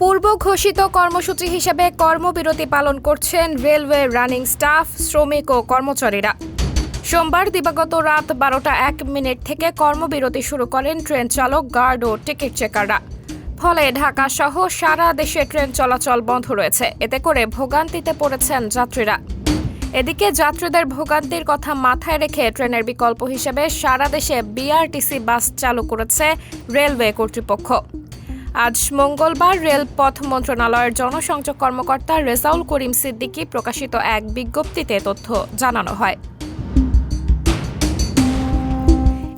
পূর্ব ঘোষিত কর্মসূচি হিসেবে কর্মবিরতি পালন করছেন রেলওয়ে রানিং স্টাফ, শ্রমিক ও কর্মচারীরা। সোমবার দিবাগত রাত 12:01 থেকে কর্মবিরতি শুরু করেন ট্রেন চালক, গার্ড ও টিকিট চেকাররা। ফলে ঢাকা সহ সারা দেশে ট্রেন চলাচল বন্ধ রয়েছে। এতে করে ভোগান্তিতে পড়েছেন যাত্রীরা। এদিকে যাত্রীদের ভোগান্তির কথা মাথায় রেখে ট্রেনের বিকল্প হিসেবে সারা দেশে বিআরটিসি বাস চালু করেছে রেলওয়ে কর্তৃপক্ষ। আজ মঙ্গলবার রেলপথ মন্ত্রণালয়ের জনসংযোগ কর্মকর্তা রেজাউল করিম সিদ্দিকী প্রকাশিত এক বিজ্ঞপ্তিতে তথ্য জানানো হয়।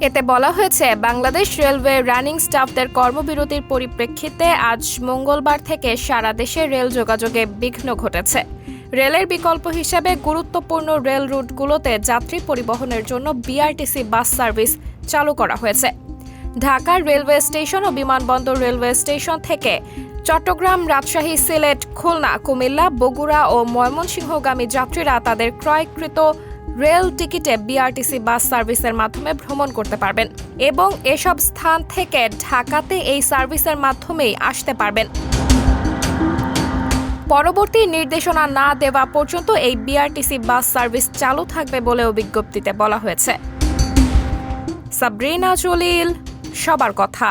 এতে বলা হয়েছে, বাংলাদেশ রেলওয়ে রানিং স্টাফদের কর্মবিরতির পরিপ্রেক্ষিতে আজ মঙ্গলবার থেকে সারা দেশে রেল যোগাযোগে বিঘ্ন ঘটেছে। রেলের বিকল্প হিসেবে গুরুত্বপূর্ণ রেল রুটগুলোতে যাত্রী পরিবহনের জন্য বিআরটিসি বাস সার্ভিস চালু করা হয়েছে। ঢাকার রেলওয়ে স্টেশন ও বিমানবন্দর রেলওয়ে স্টেশন থেকে চট্টগ্রাম, রাজশাহী, সিলেট, খুলনা, কুমিল্লা, বগুড়া ও ময়মনসিংহগামী যাত্রীরা তাদের ক্রয়কৃত রেল টিকিটে বিআরটিসি বাস সার্ভিসের মাধ্যমে ভ্রমণ করতে পারবেন এবং এসব স্থান থেকে ঢাকাতে এই সার্ভিসের মাধ্যমেই আসতে পারবেন। পরবর্তী নির্দেশনা না দেওয়া পর্যন্ত এই বিআরটিসি বাস সার্ভিস চালু থাকবে বলেও বিজ্ঞপ্তিতে বলা হয়েছে। সাবরিনা জলিল, সবার কথা।